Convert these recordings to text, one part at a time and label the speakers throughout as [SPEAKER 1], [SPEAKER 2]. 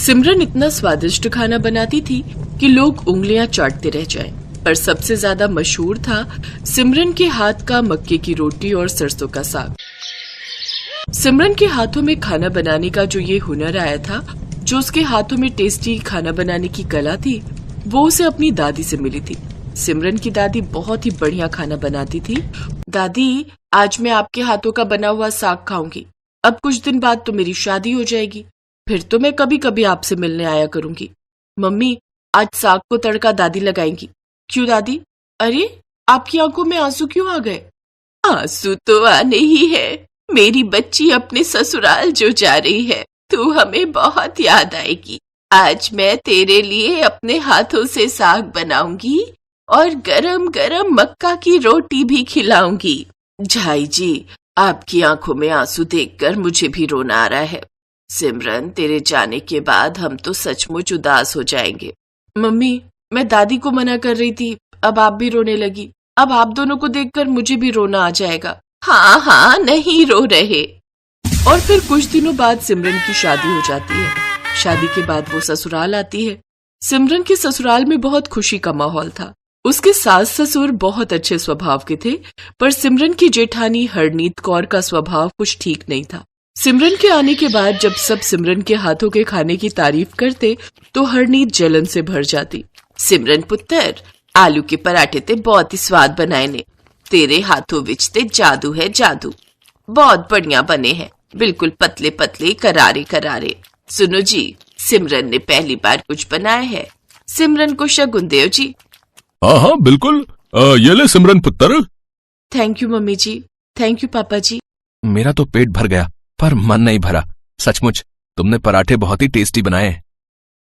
[SPEAKER 1] सिमरन इतना स्वादिष्ट खाना बनाती थी कि लोग उंगलियां चाटते रह जाएं। पर सबसे ज्यादा मशहूर था सिमरन के हाथ का मक्के की रोटी और सरसों का साग। सिमरन के हाथों में खाना बनाने का जो ये हुनर आया था, जो उसके हाथों में टेस्टी खाना बनाने की कला थी, वो उसे अपनी दादी से मिली थी। सिमरन की दादी बहुत ही बढ़िया खाना बनाती थी। दादी, आज मैं आपके हाथों का बना हुआ साग खाऊंगी। अब कुछ दिन बाद तो मेरी शादी हो जाएगी, फिर तो मैं कभी कभी आपसे मिलने आया करूंगी। मम्मी, आज साग को तड़का दादी लगाएंगी। क्यों दादी? अरे, आपकी आंखों में आंसू क्यों आ गए? आंसू तो आने ही है। मेरी बच्ची अपने ससुराल जो जा रही है, तू हमें बहुत याद आएगी। आज मैं तेरे लिए अपने हाथों से साग बनाऊंगी और गरम गरम मक्का की रोटी भी खिलाऊंगी। झाई जी, आपकी आंखों में आंसू देखकर मुझे भी रोना आ रहा है। सिमरन, तेरे जाने के बाद हम तो सचमुच उदास हो जाएंगे। मम्मी, मैं दादी को मना कर रही थी, अब आप भी रोने लगी। अब आप दोनों को देखकर मुझे भी रोना आ जाएगा। हाँ हाँ, नहीं रो रहे। और फिर कुछ दिनों बाद सिमरन की शादी हो जाती है। शादी के बाद वो ससुराल आती है। सिमरन के ससुराल में बहुत खुशी का माहौल था। उसके सास ससुर बहुत अच्छे स्वभाव के थे, पर सिमरन की जेठानी हरनीत कौर का स्वभाव कुछ ठीक नहीं था। सिमरन के आने के बाद जब सब सिमरन के हाथों के खाने की तारीफ करते तो हरनीत जलन से भर जाती। सिमरन पुत्र, आलू के पराठे ते बहुत ही स्वाद बनाए ने। तेरे हाथों विच ते जादू है, जादू। बहुत बढ़िया बने हैं, बिल्कुल पतले पतले, करारे करारे। सुनो जी, सिमरन ने पहली बार कुछ बनाया है। सिमरन को शगुन देओ जी।
[SPEAKER 2] हाँ हाँ बिल्कुल, ये ले सिमरन पुत्र।
[SPEAKER 1] Thank you mummy ji. Thank you papa ji.
[SPEAKER 3] मेरा तो पेट भर गया, पर मन नहीं भरा। सचमुच तुमने पराठे बहुत ही टेस्टी बनाए।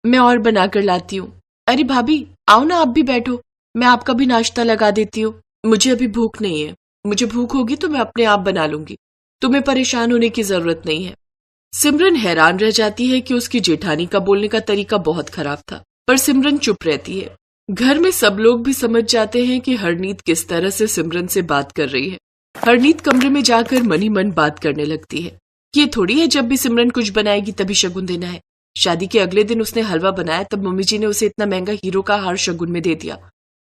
[SPEAKER 1] मैं और बनाकर लाती हूँ। अरे भाभी, आओ ना, आप भी बैठो, मैं आपका भी नाश्ता लगा देती हूँ। मुझे अभी भूख नहीं है। मुझे भूख होगी तो मैं अपने आप बना लूंगी। तुम्हें परेशान होने की जरूरत नहीं है। सिमरन हैरान रह जाती है कि उसकी जेठानी का बोलने का तरीका बहुत खराब था, पर सिमरन चुप रहती है। घर में सब लोग भी समझ जाते हैं कि हरनीत किस तरह से सिमरन से बात कर रही है। हरनीत कमरे में जाकर मन ही मन बात करने लगती है। ये थोड़ी है जब भी सिमरन कुछ बनाएगी तभी शगुन देना है। शादी के अगले दिन उसने हलवा बनाया, तब मम्मी जी ने उसे इतना महंगा हीरो का हार शगुन में दे दिया।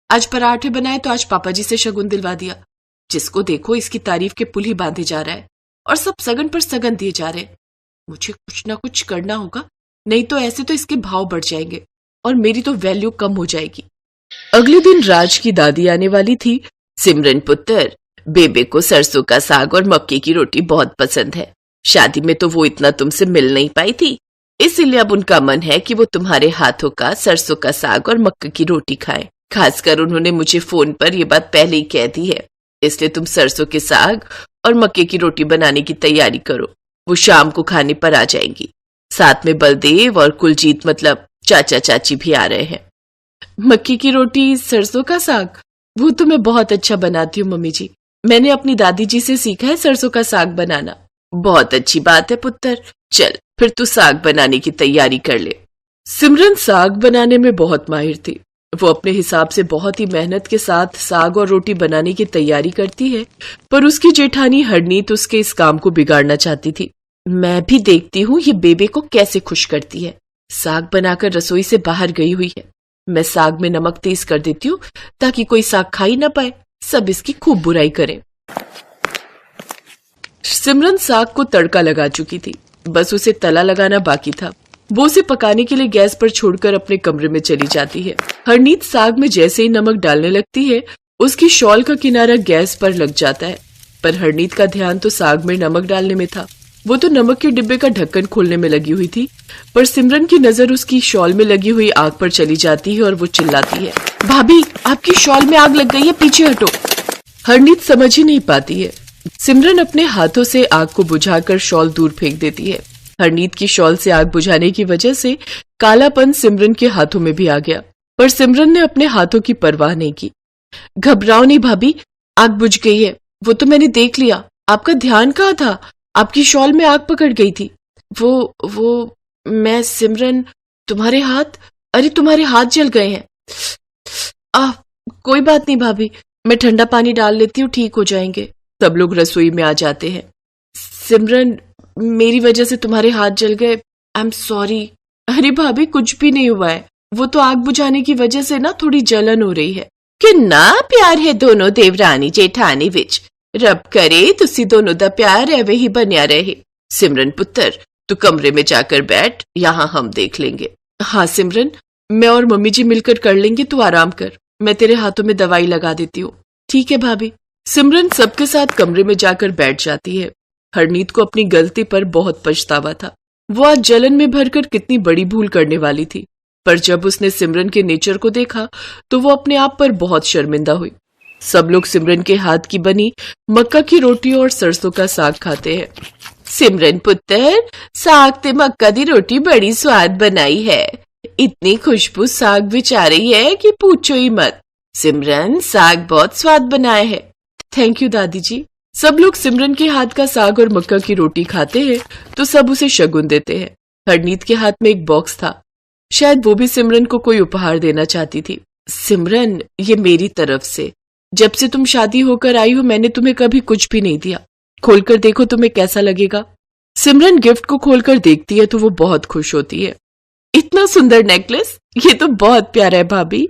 [SPEAKER 1] आज पराठे बनाए तो आज पापा जी से शगुन दिलवा दिया। जिसको देखो इसकी तारीफ के पुल ही बांधे जा रहा है और सब सगन पर सगन दिए जा रहे हैं। मुझे कुछ ना कुछ करना होगा, नहीं तो ऐसे तो इसके भाव बढ़ जाएंगे और मेरी तो वैल्यू कम हो जाएगी। अगले दिन राज की दादी आने वाली थी। सिमरन पुत्र, बेबे को सरसों का साग और मक्के की रोटी बहुत पसंद है। शादी में तो वो इतना तुमसे मिल नहीं पाई थी, इसीलिए अब उनका मन है कि वो तुम्हारे हाथों का सरसों का साग और मक्के की रोटी खाएं। खासकर उन्होंने मुझे फोन पर ये बात पहले ही कह दी है, इसलिए तुम सरसों के साग और मक्के की रोटी बनाने की तैयारी करो। वो शाम को खाने पर आ जाएंगी। साथ में बलदेव और कुलजीत मतलब चाचा चाची भी आ रहे हैं। मक्के की रोटी, सरसों का साग, वो तो मैं बहुत अच्छा बनाती हूँ मम्मी जी। मैंने अपनी दादी जी से सीखा है सरसों का साग बनाना। बहुत अच्छी बात है पुत्र, चल फिर तू साग बनाने की तैयारी कर ले। सिमरन साग बनाने में बहुत माहिर थी। वो अपने हिसाब से बहुत ही मेहनत के साथ साग और रोटी बनाने की तैयारी करती है, पर उसकी जेठानी हरनीत उसके इस काम को बिगाड़ना चाहती थी। मैं भी देखती हूँ ये बेबे को कैसे खुश करती है। साग बनाकर रसोई से बाहर गई हुई है। मैं साग में नमक तेज कर देती हूँ ताकि कोई साग खा ही ना पाए, सब इसकी खूब बुराई करें। सिमरन साग को तड़का लगा चुकी थी, बस उसे तला लगाना बाकी था। वो उसे पकाने के लिए गैस पर छोड़कर अपने कमरे में चली जाती है। हरनीत साग में जैसे ही नमक डालने लगती है, उसकी शॉल का किनारा गैस पर लग जाता है, पर हरनीत का ध्यान तो साग में नमक डालने में था। वो तो नमक के डिब्बे का ढक्कन खोलने में लगी हुई थी, पर सिमरन की नजर उसकी शॉल में लगी हुई आग पर चली जाती है और वो चिल्लाती है, भाभी, आपकी शॉल में आग लग गई है, पीछे हटो। हरनीत समझ ही नहीं पाती है। सिमरन अपने हाथों से आग को बुझाकर शॉल दूर फेंक देती है। हरनीत की शॉल से आग बुझाने की वजह से कालापन सिमरन के हाथों में भी आ गया, पर सिमरन ने अपने हाथों की परवाह नहीं की। घबराओ नहीं भाभी, आग बुझ गई है। वो तो मैंने देख लिया। आपका ध्यान कहाँ था? आपकी शॉल में आग पकड़ गई थी। वो मैं सिमरन, तुम्हारे हाथ, अरे तुम्हारे हाथ जल गए हैं। कोई बात नहीं भाभी, मैं ठंडा पानी डाल लेती हूँ, ठीक हो जाएंगे। सब लोग रसोई में आ जाते हैं। सिमरन, मेरी वजह से तुम्हारे हाथ जल गए, आई एम सॉरी। अरे भाभी कुछ भी नहीं हुआ है, वो तो आग बुझाने की वजह से ना थोड़ी जलन हो रही है। किन्ना प्यार है दोनों देवरानी जेठानी विच, रब करे तुसी दोनों दा प्यार एवे ही बनिया रहे। सिमरन पुत्र तू कमरे में जाकर बैठ, यहाँ हम देख लेंगे। हाँ सिमरन, मैं और मम्मी जी मिलकर कर लेंगे, तू आराम कर, मैं तेरे हाथों में दवाई लगा देती हूँ। ठीक है भाभी। सिमरन सबके साथ कमरे में जाकर बैठ जाती है। हरनीत को अपनी गलती पर बहुत पछतावा था। वो आज जलन में भरकर कितनी बड़ी भूल करने वाली थी, पर जब उसने सिमरन के नेचर को देखा तो वो अपने आप पर बहुत शर्मिंदा हुई। सब लोग सिमरन के हाथ की बनी मक्का की रोटी और सरसों का साग खाते हैं। सिमरन पुत्र, साग ते मक्का दी रोटी बड़ी स्वाद बनाई है, इतनी खुशबू साग विच आ रही है कि पूछो ही मत। सिमरन साग बहुत स्वाद बनाया है। थैंक यू दादी जी। सब लोग सिमरन के हाथ का साग और मक्का की रोटी खाते हैं तो सब उसे शगुन देते हैं। हरनीत के हाथ में एक बॉक्स था, शायद वो भी सिमरन को कोई उपहार देना चाहती थी। सिमरन, ये मेरी तरफ से, जब से तुम शादी होकर आई हो मैंने तुम्हें कभी कुछ भी नहीं दिया, खोलकर देखो तुम्हें कैसा लगेगा। सिमरन गिफ्ट को खोलकर देखती है तो वो बहुत खुश होती है। इतना सुंदर नेकलेस, ये तो बहुत प्यारा है भाभी।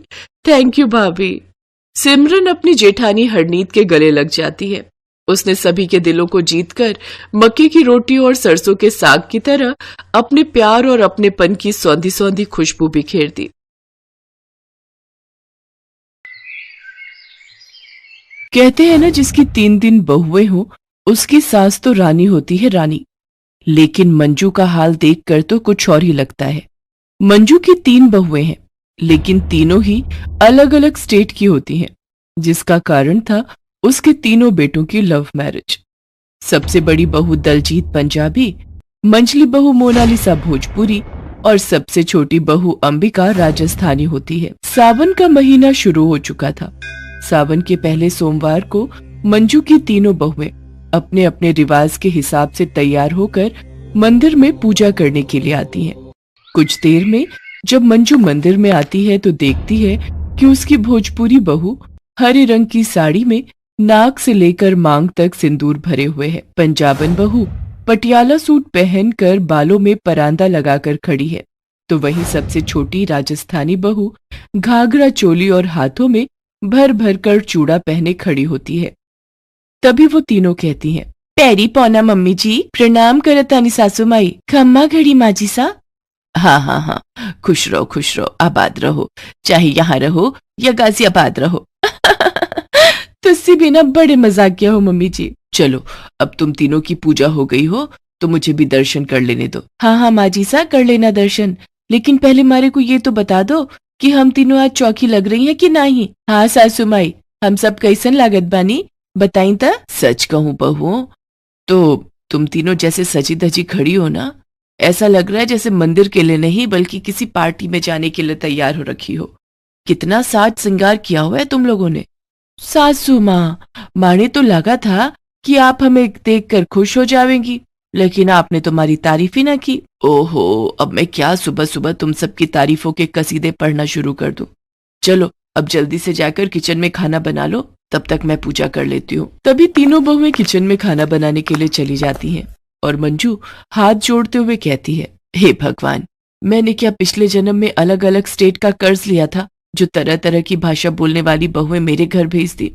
[SPEAKER 1] थैंक यू भाभी। सिमरन अपनी जेठानी हरनीत के गले लग जाती है। उसने सभी के दिलों को जीतकर मक्के की रोटी और सरसों के साग की तरह अपने प्यार और अपनेपन की सौंधी सौंधी खुशबू बिखेर दी। कहते हैं ना, जिसकी 3 दिन बहुएं हो उसकी सास तो रानी होती है रानी। लेकिन मंजू का हाल देखकर तो कुछ और ही लगता है। मंजू की 3 बहुएं हैं, लेकिन तीनों ही अलग अलग स्टेट की होती हैं, जिसका कारण था उसके तीनों बेटों की लव मैरिज। सबसे बड़ी बहू दलजीत पंजाबी, मंझली बहू मोनालिसा भोजपुरी और सबसे छोटी बहू अंबिका राजस्थानी होती है। सावन का महीना शुरू हो चुका था। सावन के पहले सोमवार को मंजू की तीनों बहुएं अपने अपने रिवाज के हिसाब से तैयार होकर मंदिर में पूजा करने के लिए आती हैं। कुछ देर में जब मंजू मंदिर में आती है तो देखती है कि उसकी भोजपुरी बहू हरे रंग की साड़ी में नाक से लेकर मांग तक सिंदूर भरे हुए है। पंजाबन बहू पटियाला सूट पहनकर बालों में परांदा लगाकर खड़ी है, तो वहीं सबसे छोटी राजस्थानी बहू घाघरा चोली और हाथों में भर भर कर चूड़ा पहने खड़ी होती है। तभी वो तीनों कहती हैं, पैरी पौना मम्मी जी, प्रणाम करतानी सासू माई, खम्मा घड़ी माजी सा। हाँ हाँ हाँ, खुश रहो, आबाद रहो, चाहे यहाँ रहो या गाजियाबाद रहो। तुस्सी भी ना बड़े मजाकिया हो मम्मी जी। चलो अब तुम तीनों की पूजा हो गई हो तो मुझे भी दर्शन कर लेने दो। हाँ हाँ माजी सा, कर लेना दर्शन, लेकिन पहले मारे को ये तो बता दो कि हम तीनों आज चौकी लग रही हैं कि नहीं। हाँ सासू माई, हम सब कैसन लागत बानी बताई ता। सच कहूँ बहुओं तो तुम तीनों जैसे सजी धजी खड़ी हो ना, ऐसा लग रहा है जैसे मंदिर के लिए नहीं बल्कि किसी पार्टी में जाने के लिए तैयार हो रखी हो। कितना साज श्रृंगार किया हुआ है तुम लोगों ने। सासू माँ, माने तो लगा था कि आप हमें देखकर खुश हो जाएंगी, लेकिन आपने तो हमारी तारीफ ही ना की। ओहो, अब मैं क्या सुबह सुबह तुम सबकी तारीफों के कसीदे पढ़ना शुरू कर दूं। चलो अब जल्दी से जाकर किचन में खाना बना लो, तब तक मैं पूजा कर लेती हूँ। तभी तीनों बहुएं किचन में खाना बनाने के लिए चली जाती हैं और मंजू हाथ जोड़ते हुए कहती है, हे भगवान, मैंने क्या पिछले जन्म में अलग अलग स्टेट का कर्ज लिया था जो तरह तरह की भाषा बोलने वाली बहुएं मेरे घर भेज दी।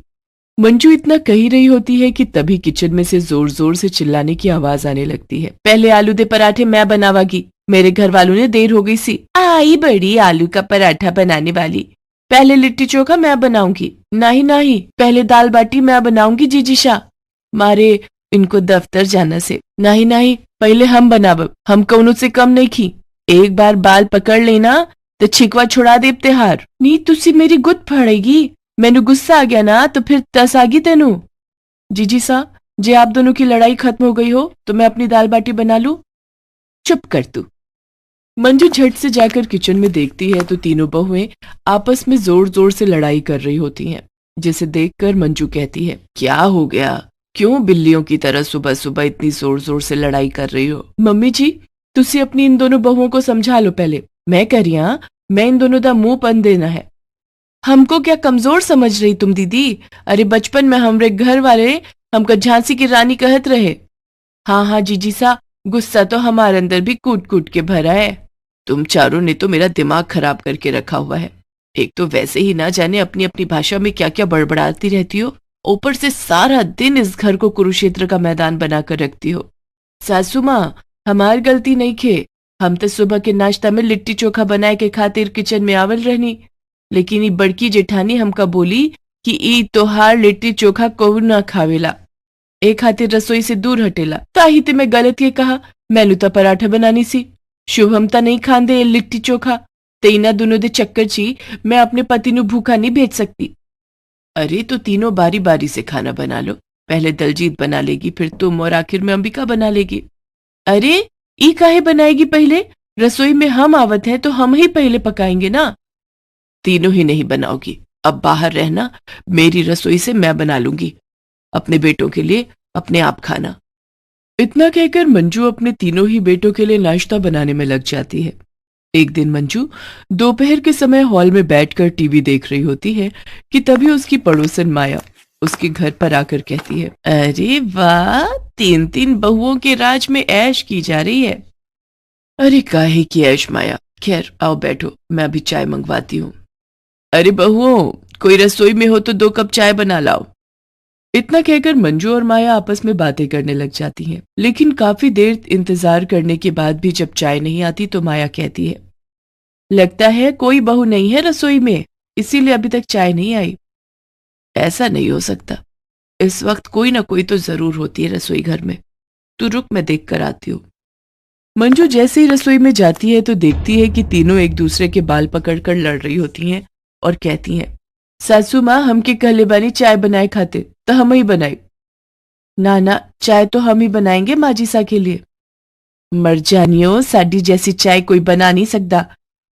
[SPEAKER 1] मंजू इतना कही रही होती है कि तभी किचन में से जोर जोर से चिल्लाने की आवाज आने लगती है। पहले आलू दे पराठे मैं बनावागी, मेरे घर वालों ने देर हो गई सी। आई बड़ी आलू का पराठा बनाने वाली। पहले लिट्टी चोखा मैं बनाऊंगी। नहीं नहीं, पहले दाल बाटी मैं बनाऊंगी जीजी शाह, मारे इनको दफ्तर जाना से। नहीं नहीं, पहले हम बनाव, हम कौनों से कम नहीं खी। एक बार बाल पकड़ लेना तो छिकवा छुड़ा देव त्योहार। नी तुसी मेरी गुद फाड़ेगी, मैनू गुस्सा आ गया ना तो फिर तस आगी तेनू। जीजी सा, जे आप दोनों की लड़ाई खत्म हो गई हो तो मैं अपनी दाल बाटी बना लूं। चुप कर तू। मंजू झट से जाकर किचन में देखती है तो तीनों बहुएं आपस में जोर जोर से लड़ाई कर रही होती हैं, जिसे देखकर मंजू कहती है, क्या हो गया, क्यों बिल्लियों की तरह सुबह सुबह इतनी जोर जोर से लड़ाई कर रही हो। मम्मी जी, तुसी अपनी इन दोनों बहुओं को समझा लो पहले। मैं कह रही हाँ, मैं इन दोनों का मुंह पन देना है। हमको क्या कमजोर समझ रही तुम दीदी? अरे बचपन में हमरे घर वाले हमको झांसी की रानी कहत रहे। हाँ हाँ जीजी सा, गुस्सा तो हमारे अंदर भी कूट कूट के भरा है। तुम चारों ने तो मेरा दिमाग खराब करके रखा हुआ है। एक तो वैसे ही ना जाने अपनी अपनी भाषा में क्या क्या बड़बड़ाती रहती हो, ऊपर से सारा दिन इस घर को कुरुक्षेत्र का मैदान बनाकर रखती हो। सासू माँ, हमार गलती नहीं खे, हम तो सुबह के नाश्ता में लिट्टी चोखा बनाए के खातिर किचन में आवल रहनी, लेकिन ई बड़की जेठानी हमका बोली कि ई तोहार लिट्टी चोखा कोहू ना खावेला, ए खातिर रसोई से दूर हटेला। ताही ते मैं गलत ये कहा, मैनू तो पराठा बनानी सी, शुभम ता नहीं खांदे लिट्टी चोखा, ते इना दोनों दे चक्कर ची मैं अपने पति नु भूखा नहीं भेज सकती। अरे तो तीनों बारी बारी से खाना बना लो, पहले दलजीत बना लेगी, फिर तुम, और आखिर में अंबिका बना लेगी। अरे ई काहे बनाएगी पहले, रसोई में हम आवत हैं तो हम ही पहले पकाएंगे ना। तीनों ही नहीं बनाओगी, अब बाहर रहना, मेरी रसोई से मैं बना लूंगी, अपने बेटों के लिए अपने आप खाना। इतना कहकर मंजू अपने तीनों ही बेटों के लिए नाश्ता बनाने में लग जाती है। एक दिन मंजू दोपहर के समय हॉल में बैठकर टीवी देख रही होती है कि तभी उसकी पड़ोसन माया उसके घर पर आकर कहती है, अरे वाह, 3 बहुओं के राज में ऐश की जा रही है। अरे काहे की ऐश माया, खैर आओ बैठो, मैं अभी चाय मंगवाती हूँ। अरे बहुओं, कोई रसोई में हो तो 2 कप चाय बना लाओ। इतना कहकर मंजू और माया आपस में बातें करने लग जाती हैं। लेकिन काफी देर इंतजार करने के बाद भी जब चाय नहीं आती तो माया कहती है, लगता है कोई बहू नहीं है रसोई में, इसीलिए अभी तक चाय नहीं आई। ऐसा नहीं हो सकता, इस वक्त कोई ना कोई तो जरूर होती है रसोई घर में, तू रुक, मैं देख कर आती हूँ। मंजू जैसे ही रसोई में जाती है तो देखती है कि तीनों एक दूसरे के बाल पकड़कर लड़ रही होती हैं और कहती हैं, सासू माँ, हमके कहले बानी चाय बनाए खाते तो हम ही बनाए। ना ना, चाय तो हम ही बनाएंगे माजीसा के लिए। मर जानियो, साडी जैसी चाय कोई बना नहीं सकता,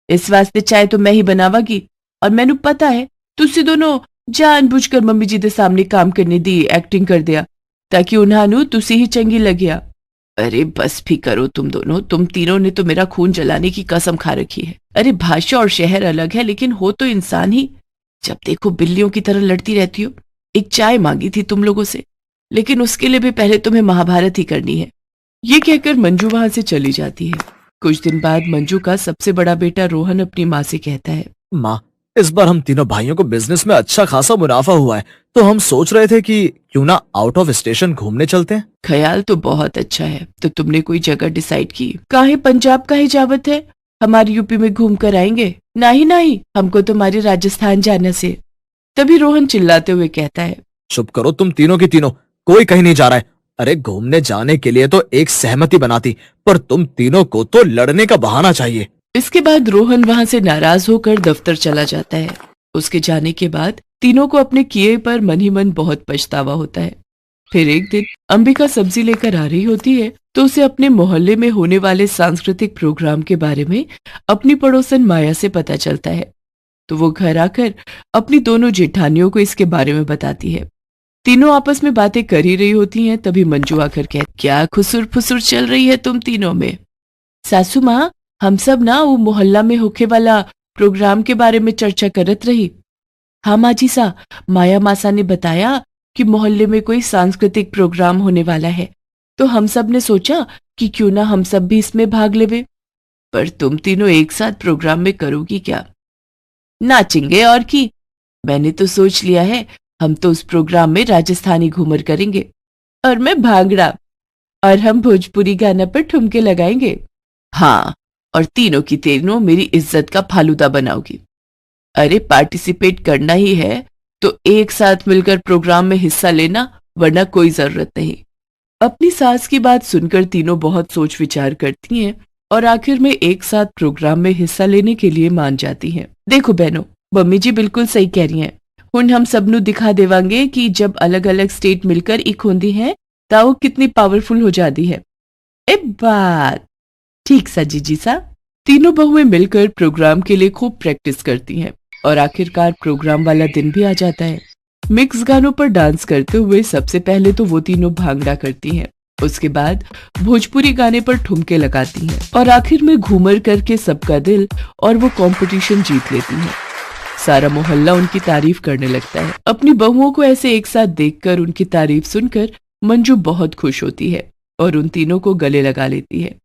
[SPEAKER 1] इस वास्ते चाय तो मैं ही बनावागी, और मैनू पता है तुसी दोनों जानबूझकर मम्मी जी दे सामने काम करने दी, एक्टिंग कर दिया ताकि उन्हानू तुसी ही चंगी लगिया। अरे बस भी करो तुम दोनों, तुम तीनों ने तो मेरा खून जलाने की कसम खा रखी है। अरे भाषा और शहर अलग है, लेकिन हो तो इंसान ही, जब देखो बिल्लियों की तरह लड़ती रहती हो। एक चाय मांगी थी तुम लोगों से, लेकिन उसके लिए भी पहले तुम्हें महाभारत ही करनी है। ये कहकर मंजू वहां से चली जाती है। कुछ दिन बाद मंजू का सबसे बड़ा बेटा रोहन अपनी माँ से कहता है,
[SPEAKER 4] माँ, इस बार हम तीनों भाइयों को बिजनेस में अच्छा खासा मुनाफा हुआ है, तो हम सोच रहे थे कि क्यों ना आउट ऑफ स्टेशन घूमने चलते हैं।
[SPEAKER 1] ख्याल तो बहुत अच्छा है, तो तुमने कोई जगह डिसाइड की? काहे पंजाब का ही जावत है, हमारी यूपी में घूम कर आएंगे। नहीं नहीं, हमको तुम्हारे राजस्थान जाने से। तभी रोहन चिल्लाते हुए कहता है,
[SPEAKER 4] चुप करो तुम तीनों की तीनों, कोई कहीं नहीं जा रहा है। अरे घूमने जाने के लिए तो एक सहमति बनाती, पर तुम तीनों को तो लड़ने का बहाना चाहिए।
[SPEAKER 1] इसके बाद रोहन वहां से नाराज होकर दफ्तर चला जाता है। उसके जाने के बाद तीनों को अपने किए पर मन ही मन बहुत पछतावा होता है। फिर एक दिन अंबिका सब्जी लेकर आ रही होती है तो उसे अपने मोहल्ले में होने वाले सांस्कृतिक प्रोग्राम के बारे में अपनी पड़ोसन माया से पता चलता है। तो वो घर आकर अपनी दोनों जेठानियों को इसके बारे में बताती है। तीनों आपस में बातें कर ही रही होती हैं, तभी मंजू आकर कहती, क्या खुसुर फुसुर चल रही है तुम तीनों में? सासू माँ, हम सब ना वो मोहल्ला में होके वाला प्रोग्राम के बारे में चर्चा करत रही। हाँ माँ जी सा, माया मासा ने बताया कि मोहल्ले में कोई सांस्कृतिक प्रोग्राम होने वाला है, तो हम सब ने सोचा कि क्यों ना हम सब भी इसमें भाग लेवे। पर तुम तीनों एक साथ प्रोग्राम में करोगी क्या? नाचेंगे और की। मैंने तो सोच लिया है, हम तो उस प्रोग्राम में राजस्थानी घूमर करेंगे और मैं भांगड़ा, और हम भोजपुरी गाना पर ठुमके लगाएंगे। हाँ, और तीनों की तीनों मेरी इज्जत का फालूदा बनाओगी। अरे पार्टिसिपेट करना ही है तो एक साथ मिलकर प्रोग्राम में हिस्सा लेना, वरना कोई जरूरत नहीं। अपनी सास की बात सुनकर तीनों बहुत सोच विचार करती हैं और आखिर में एक साथ प्रोग्राम में हिस्सा लेने के लिए मान जाती हैं। देखो बहनों, मम्मी जी बिल्कुल सही कह रही हैं। हुण हम सबनू दिखा देवांगे कि जब अलग अलग स्टेट मिलकर एक होंदी है तो वो कितनी पावरफुल हो जाती है। ए बात ठीक सा जीजी सा। तीनों बहुएं मिलकर प्रोग्राम के लिए खूब प्रैक्टिस करती हैं और आखिरकार प्रोग्राम वाला दिन भी आ जाता है। मिक्स गानों पर डांस करते हुए सबसे पहले तो वो तीनों भांगड़ा करती हैं, उसके बाद भोजपुरी गाने पर ठुमके लगाती हैं और आखिर में घूमर करके सबका दिल और वो कंपटीशन जीत लेती हैं। सारा मोहल्ला उनकी तारीफ करने लगता है। अपनी बहुओं को ऐसे एक साथ देखकर उनकी तारीफ सुनकर मंजू बहुत खुश होती है और उन तीनों को गले लगा लेती है।